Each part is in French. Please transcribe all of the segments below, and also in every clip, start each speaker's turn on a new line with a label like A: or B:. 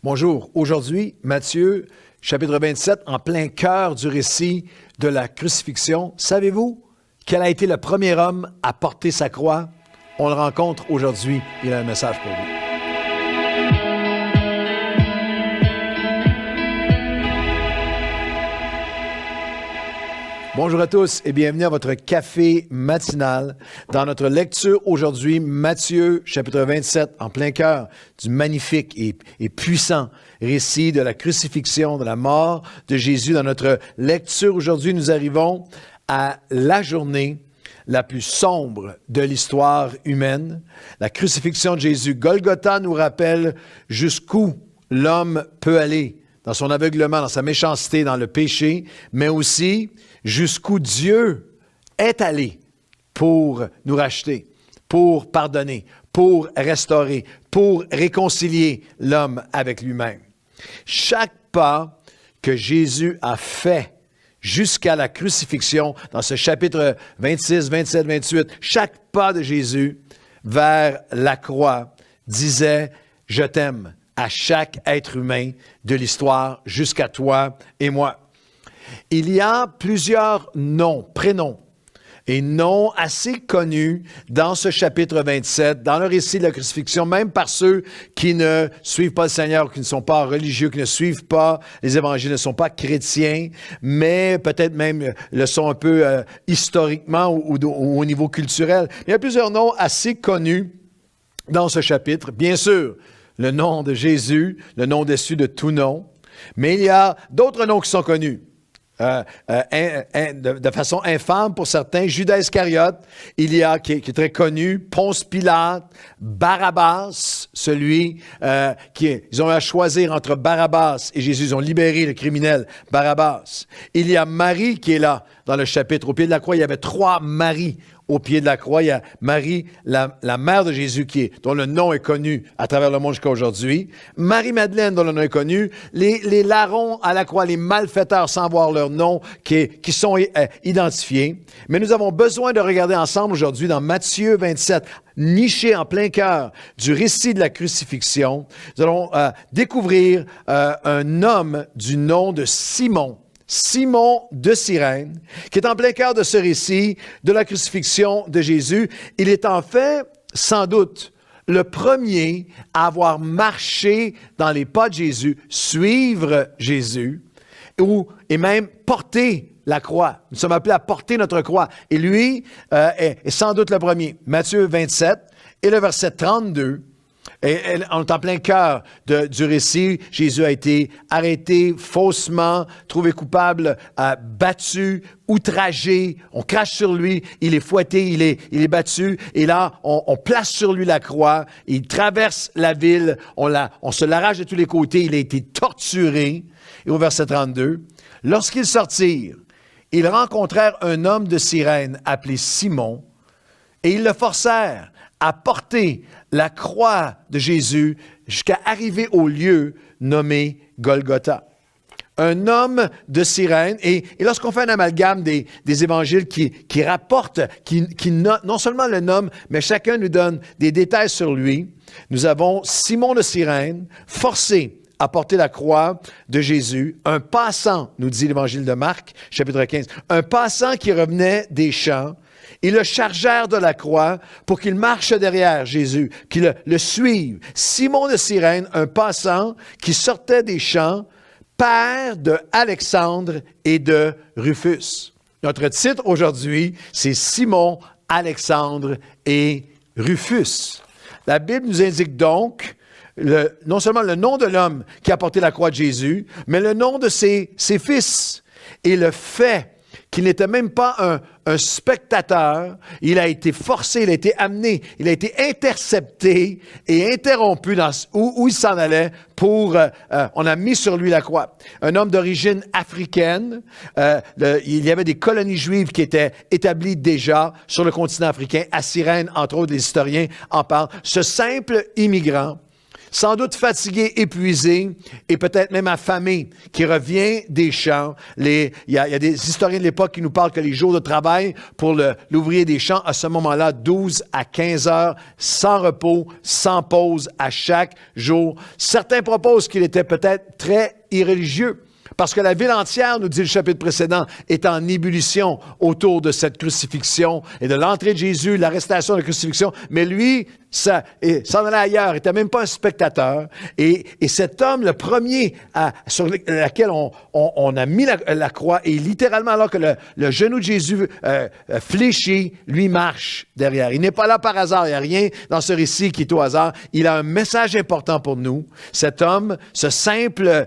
A: Bonjour. Aujourd'hui, Matthieu, chapitre 27, en plein cœur du récit de la crucifixion. Savez-vous quel a été le premier homme à porter sa croix? On le rencontre aujourd'hui. Il a un message pour vous. Bonjour à tous et bienvenue à votre café matinal. Dans notre lecture aujourd'hui, Matthieu, chapitre 27, en plein cœur du magnifique et puissant récit de la crucifixion, de la mort de Jésus. Dans notre lecture aujourd'hui, nous arrivons à la journée la plus sombre de l'histoire humaine. La crucifixion de Jésus. Golgotha nous rappelle jusqu'où l'homme peut aller dans son aveuglement, dans sa méchanceté, dans le péché, mais aussi jusqu'où Dieu est allé pour nous racheter, pour pardonner, pour restaurer, pour réconcilier l'homme avec lui-même. Chaque pas que Jésus a fait jusqu'à la crucifixion, dans ce chapitre 26, 27, 28, chaque pas de Jésus vers la croix disait « Je t'aime » à chaque être humain de l'histoire jusqu'à toi et moi. Il y a plusieurs noms, prénoms et noms assez connus dans ce chapitre 27, dans le récit de la crucifixion, même par ceux qui ne suivent pas le Seigneur, qui ne sont pas religieux, qui ne suivent pas les évangiles, ne sont pas chrétiens, mais peut-être même le sont un peu historiquement ou au niveau culturel. Il y a plusieurs noms assez connus dans ce chapitre. Bien sûr, le nom de Jésus, le nom au-dessus de tout nom, mais il y a d'autres noms qui sont connus. De façon infâme pour certains, Judas Iscariote, il y a qui est très connu, Ponce Pilate, Barabbas, celui ils ont eu à choisir entre Barabbas et Jésus, ils ont libéré le criminel Barabbas. Il y a Marie qui est là dans le chapitre. Au pied de la croix, il y avait 3 Maries. Au pied de la croix, il y a Marie, la mère de Jésus, dont le nom est connu à travers le monde jusqu'à aujourd'hui. Marie-Madeleine, dont le nom est connu. Les larrons à la croix, les malfaiteurs sans voir leur nom, qui sont identifiés. Mais nous avons besoin de regarder ensemble aujourd'hui dans Matthieu 27, niché en plein cœur du récit de la crucifixion. Nous allons découvrir un homme du nom de Simon de Cyrène, qui est en plein cœur de ce récit de la crucifixion de Jésus. Il est en fait, sans doute, le premier à avoir marché dans les pas de Jésus, suivre Jésus, et même porter la croix. Nous sommes appelés à porter notre croix. Et lui est sans doute le premier. Matthieu 27 et le verset 32. Et on est en plein cœur du récit. Jésus a été arrêté faussement, trouvé coupable, battu, outragé. On crache sur lui, il est fouetté, il est battu. Et là, on place sur lui la croix. Il traverse la ville. On se l'arrache de tous les côtés. Il a été torturé. Et au verset 32, lorsqu'ils sortirent, ils rencontrèrent un homme de Cyrène appelé Simon et ils le forcèrent à porter la croix de Jésus jusqu'à arriver au lieu nommé Golgotha. Un homme de Cyrène, et lorsqu'on fait un amalgame des évangiles qui rapportent, qui non seulement le nomme, mais chacun nous donne des détails sur lui, nous avons Simon de Cyrène, forcé à porter la croix de Jésus, un passant, nous dit l'évangile de Marc, chapitre 15, un passant qui revenait des champs. Ils le chargèrent de la croix pour qu'il marche derrière Jésus, qu'il le suive. Simon de Cyrène, un passant qui sortait des champs, père de Alexandre et de Rufus. Notre titre aujourd'hui, c'est Simon, Alexandre et Rufus. La Bible nous indique donc non seulement le nom de l'homme qui a porté la croix de Jésus, mais le nom de ses fils et le fait qu'il n'était même pas un spectateur, il a été forcé, il a été amené, il a été intercepté et interrompu où il s'en allait on a mis sur lui la croix. Un homme d'origine africaine, il y avait des colonies juives qui étaient établies déjà sur le continent africain, à Cyrène, entre autres, les historiens en parlent. Ce simple immigrant sans doute fatigué, épuisé et peut-être même affamé, qui revient des champs. Il y a des historiens de l'époque qui nous parlent que les jours de travail pour l'ouvrier des champs, à ce moment-là, 12 à 15 heures, sans repos, sans pause, à chaque jour. Certains proposent qu'il était peut-être très irréligieux. Parce que la ville entière, nous dit le chapitre précédent, est en ébullition autour de cette crucifixion et de l'entrée de Jésus, l'arrestation de la crucifixion. Mais lui, s'en allait ailleurs, il n'était même pas un spectateur. Et cet homme, le premier sur lequel on a mis la croix, et littéralement alors que le genou de Jésus fléchit, lui marche derrière. Il n'est pas là par hasard, il n'y a rien dans ce récit qui est au hasard. Il a un message important pour nous. Cet homme, ce simple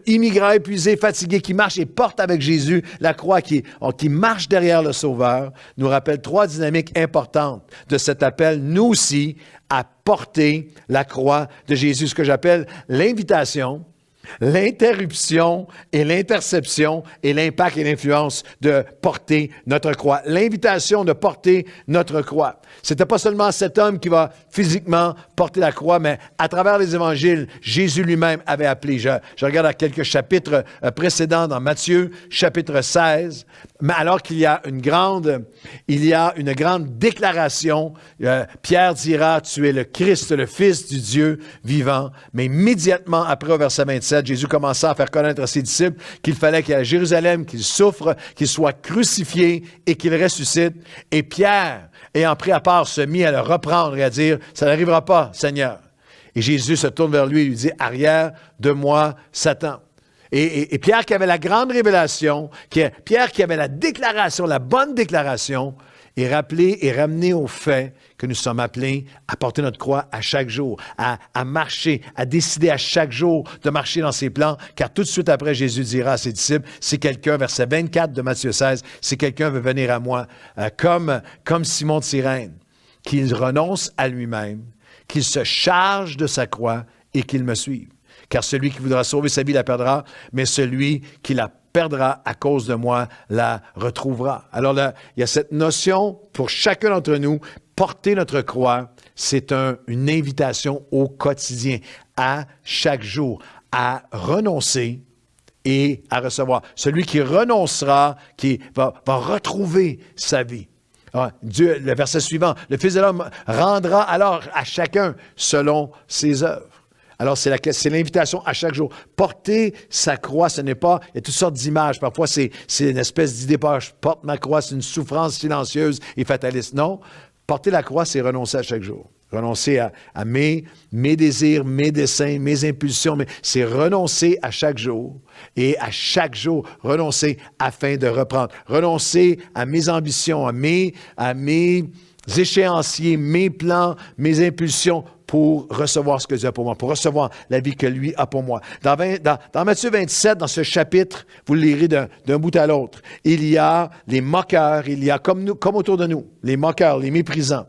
A: immigrant épuisé, fatigué, qui marche et porte avec Jésus la croix, qui marche derrière le Sauveur, nous rappelle 3 dynamiques importantes de cet appel, nous aussi, à porter la croix de Jésus, ce que j'appelle l'invitation, l'interruption et l'interception et l'impact et l'influence de porter notre croix. L'invitation de porter notre croix. C'était pas seulement cet homme qui va physiquement porter la croix, mais à travers les évangiles, Jésus lui-même avait appelé. Je regarde à quelques chapitres précédents dans Matthieu, chapitre 16, mais alors qu'il y a une grande déclaration, Pierre dira, tu es le Christ, le Fils du Dieu vivant, mais immédiatement après au verset 27, Jésus commença à faire connaître à ses disciples qu'il fallait qu'il aille à Jérusalem, qu'il souffre, qu'il soit crucifié et qu'il ressuscite. Et Pierre, ayant pris à part, se mit à le reprendre et à dire, « Ça n'arrivera pas, Seigneur. » Et Jésus se tourne vers lui et lui dit, « Arrière de moi, Satan. » Et Pierre qui avait la grande révélation, Pierre qui avait la déclaration, la bonne déclaration, est rappelé et ramené au fait que nous sommes appelés à porter notre croix à chaque jour, à marcher, à décider à chaque jour de marcher dans ses plans, car tout de suite après, Jésus dira à ses disciples, si quelqu'un, verset 24 de Matthieu 16, si quelqu'un veut venir à moi, comme Simon de Cyrène, qu'il renonce à lui-même, qu'il se charge de sa croix et qu'il me suive. Car celui qui voudra sauver sa vie la perdra, mais celui qui la perdra à cause de moi la retrouvera. Alors là, il y a cette notion pour chacun d'entre nous, porter notre croix, c'est une invitation au quotidien, à chaque jour, à renoncer et à recevoir. Celui qui renoncera, qui va retrouver sa vie. Dieu, le verset suivant, le Fils de l'homme rendra alors à chacun selon ses œuvres. Alors, c'est l'invitation à chaque jour. Porter sa croix, ce n'est pas... Il y a toutes sortes d'images. Parfois, c'est une espèce d'idée, je porte ma croix, c'est une souffrance silencieuse et fataliste. Non, porter la croix, c'est renoncer à chaque jour. Renoncer à mes désirs, mes desseins, mes impulsions. C'est renoncer à chaque jour. Et à chaque jour, renoncer afin de reprendre. Renoncer à mes ambitions, à mes échéanciers, mes plans, mes impulsions, pour recevoir ce que Dieu a pour moi, pour recevoir la vie que lui a pour moi. Dans Matthieu 27, dans ce chapitre, vous le lirez d'un bout à l'autre, il y a les moqueurs, il y a comme autour de nous, les moqueurs, les méprisants.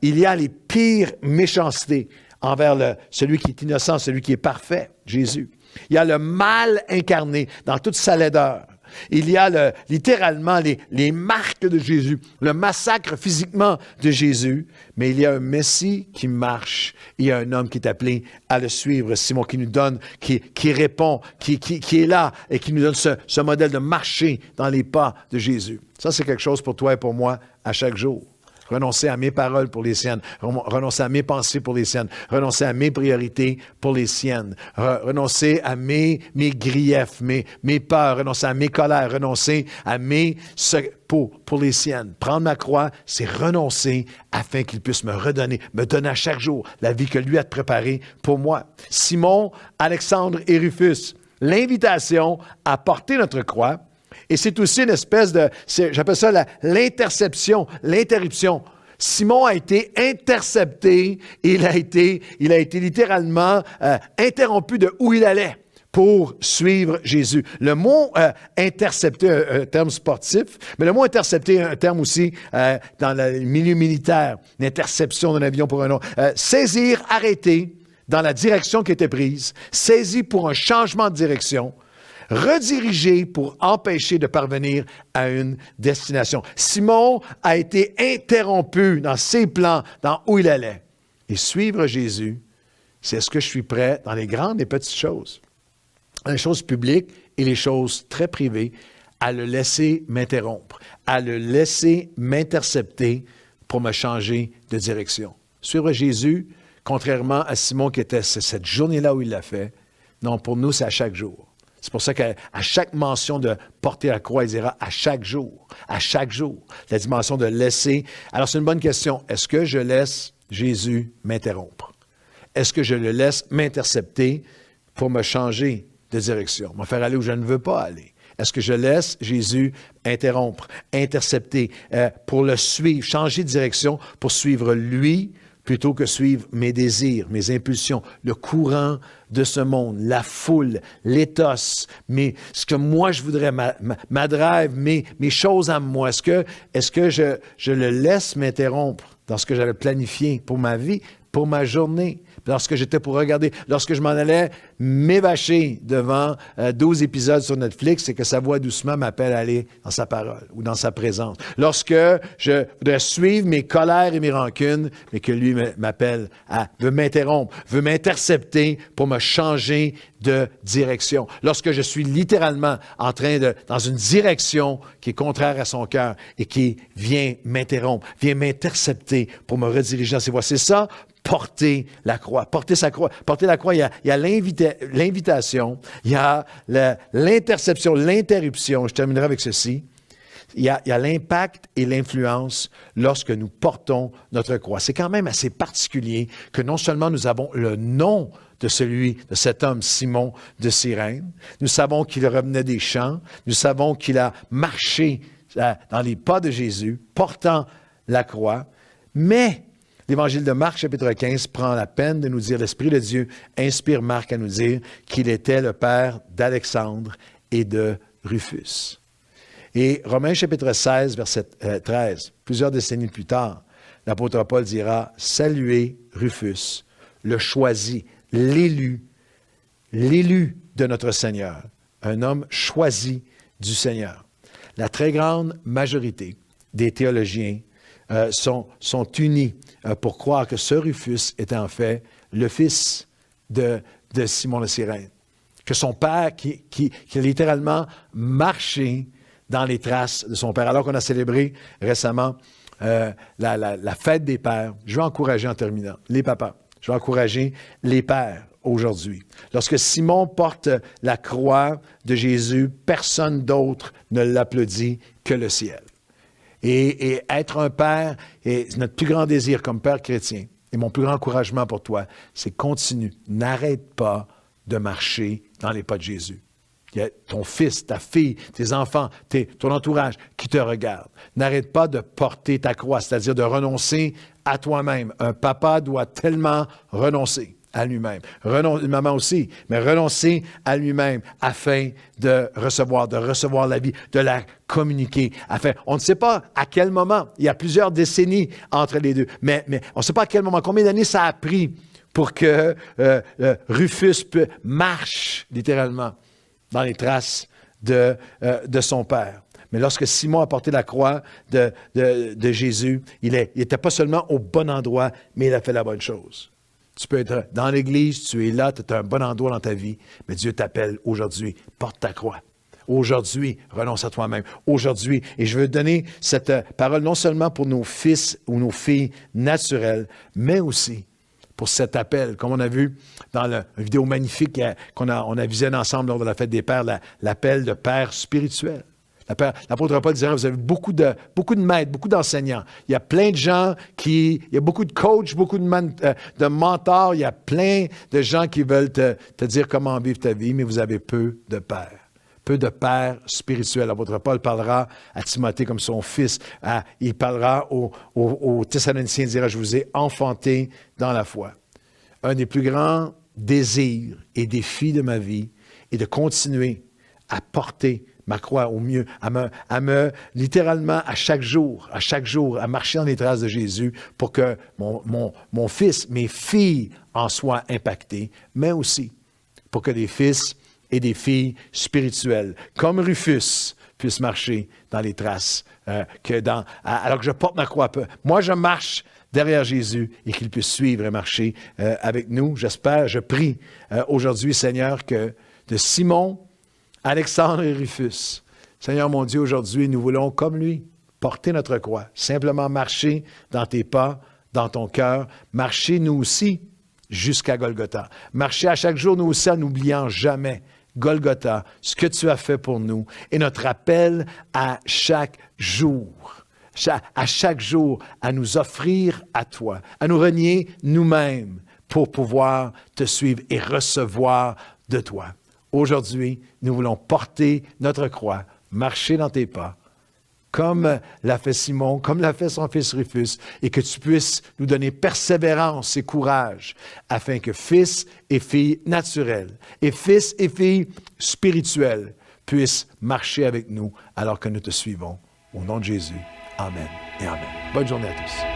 A: Il y a les pires méchancetés envers celui qui est innocent, celui qui est parfait, Jésus. Il y a le mal incarné dans toute sa laideur. Il y a littéralement les marques de Jésus, le massacre physiquement de Jésus, mais il y a un Messie qui marche. Il y a un homme qui est appelé à le suivre, Simon, qui nous donne, qui répond, qui est là et qui nous donne ce modèle de marcher dans les pas de Jésus. Ça, c'est quelque chose pour toi et pour moi à chaque jour. Renoncer à mes paroles pour les siennes. Renoncer à mes pensées pour les siennes. Renoncer à mes priorités pour les siennes. Renoncer à mes griefs, mes peurs. Renoncer à mes colères. Renoncer à pour les siennes. Prendre ma croix, c'est renoncer afin qu'il puisse me donner à chaque jour la vie que lui a préparée pour moi. Simon, Alexandre et Rufus, l'invitation à porter notre croix. Et c'est aussi une espèce j'appelle ça l'interception, l'interruption. Simon a été intercepté et il a été littéralement interrompu de où il allait pour suivre Jésus. Le mot intercepter, un terme sportif, mais le mot intercepter, un terme aussi dans le milieu militaire, l'interception d'un avion pour un autre. Saisir, arrêter dans la direction qui était prise, saisi pour un changement de direction, redirigé pour empêcher de parvenir à une destination. Simon a été interrompu dans ses plans, dans où il allait. Et suivre Jésus, c'est est-ce que je suis prêt dans les grandes et petites choses, dans les choses publiques et les choses très privées, à le laisser m'interrompre, à le laisser m'intercepter pour me changer de direction. Suivre Jésus, contrairement à Simon qui était cette journée-là où il l'a fait, non, pour nous, c'est à chaque jour. C'est pour ça qu'à chaque mention de porter la croix, il dira à chaque jour, la dimension de laisser. Alors, c'est une bonne question. Est-ce que je laisse Jésus m'interrompre? Est-ce que je le laisse m'intercepter pour me changer de direction, me faire aller où je ne veux pas aller? Est-ce que je laisse Jésus interrompre, intercepter, pour le suivre, changer de direction pour suivre lui plutôt que suivre mes désirs, mes impulsions, le courant de ce monde, la foule, l'éthos, ce que moi je voudrais, ma drive, mes choses à moi? Est-ce que je le laisse m'interrompre dans ce que j'avais planifié pour ma vie, pour ma journée? Lorsque j'étais pour regarder, lorsque je m'en allais m'évacher devant 12 épisodes sur Netflix, c'est que sa voix doucement m'appelle à aller dans sa parole ou dans sa présence. Lorsque je voudrais suivre mes colères et mes rancunes, mais que lui m'appelle veut m'interrompre, veut m'intercepter pour me changer de direction. Lorsque je suis littéralement dans une direction qui est contraire à son cœur et qui vient m'interrompre, vient m'intercepter pour me rediriger dans ses voies. C'est ça, porter la croix. Porter sa croix. Porter la croix, il y a l'invitation, il y a l'interception, l'interruption. Je terminerai avec ceci. Il y a l'impact et l'influence lorsque nous portons notre croix. C'est quand même assez particulier que non seulement nous avons le nom de cet homme Simon de Cyrène, nous savons qu'il revenait des champs, nous savons qu'il a marché dans les pas de Jésus, portant la croix, mais l'Évangile de Marc, chapitre 15, prend la peine de nous dire, l'Esprit de Dieu inspire Marc à nous dire qu'il était le père d'Alexandre et de Rufus. Et Romains, chapitre 16, verset 13, plusieurs décennies plus tard, l'apôtre Paul dira, « Saluez Rufus, le choisi, l'élu de notre Seigneur, un homme choisi du Seigneur. » La très grande majorité des théologiens sont unis pour croire que ce Rufus était en fait le fils de Simon de Cyrène. Que son père, qui a littéralement marché dans les traces de son père. Alors qu'on a célébré récemment la fête des pères, je vais encourager en terminant les papas, je vais encourager les pères aujourd'hui. Lorsque Simon porte la croix de Jésus, personne d'autre ne l'applaudit que le ciel. Et être un père, et notre plus grand désir comme père chrétien, et mon plus grand encouragement pour toi, c'est continue, n'arrête pas de marcher dans les pas de Jésus. Il y a ton fils, ta fille, tes enfants, ton entourage qui te regardent. N'arrête pas de porter ta croix, c'est-à-dire de renoncer à toi-même. Un papa doit tellement renoncer à lui-même. Une maman aussi, mais renoncer à lui-même afin de recevoir la vie, de la communiquer. On ne sait pas à quel moment, il y a plusieurs décennies entre les deux, mais on ne sait pas à quel moment, combien d'années ça a pris pour que Rufus marche littéralement dans les traces de son père. Mais lorsque Simon a porté la croix de Jésus, il n'était pas seulement au bon endroit, mais il a fait la bonne chose. Tu peux être dans l'Église, tu es là, tu as un bon endroit dans ta vie, mais Dieu t'appelle aujourd'hui, porte ta croix. Aujourd'hui, renonce à toi-même. Aujourd'hui, et je veux donner cette parole non seulement pour nos fils ou nos filles naturelles, mais aussi pour cet appel, comme on a vu dans une vidéo magnifique qu'on a visionné ensemble lors de la fête des pères, l'appel de père spirituel. L'apôtre Paul disait, vous avez beaucoup de maîtres, beaucoup d'enseignants. Il y a plein de gens il y a beaucoup de coachs, beaucoup de mentors. Il y a plein de gens qui veulent te dire comment vivre ta vie, mais vous avez peu de pères. Peu de pères spirituels. L'apôtre Paul parlera à Timothée comme son fils. Il parlera aux Thessaloniciens, il dira, je vous ai enfanté dans la foi. Un des plus grands désirs et défis de ma vie est de continuer à porter ma croix au mieux, à me littéralement à chaque jour, à marcher dans les traces de Jésus pour que mon fils, mes filles en soient impactés, mais aussi pour que les fils et des filles spirituelles, comme Rufus puisse marcher dans les traces, alors que je porte ma croix. Moi, je marche derrière Jésus et qu'il puisse suivre et marcher avec nous. J'espère, je prie aujourd'hui, Seigneur, que de Simon, Alexandre et Rufus, Seigneur mon Dieu, aujourd'hui, nous voulons, comme lui, porter notre croix, simplement marcher dans tes pas, dans ton cœur, marcher nous aussi jusqu'à Golgotha. Marcher à chaque jour, nous aussi, en n'oubliant jamais Golgotha, ce que tu as fait pour nous, et notre appel à chaque jour, à nous offrir à toi, à nous renier nous-mêmes pour pouvoir te suivre et recevoir de toi. Aujourd'hui, nous voulons porter notre croix, marcher dans tes pas, comme l'a fait Simon, comme l'a fait son fils Rufus, et que tu puisses nous donner persévérance et courage, afin que fils et filles naturels, et fils et filles spirituels, puissent marcher avec nous alors que nous te suivons. Au nom de Jésus, amen et amen. Bonne journée à tous.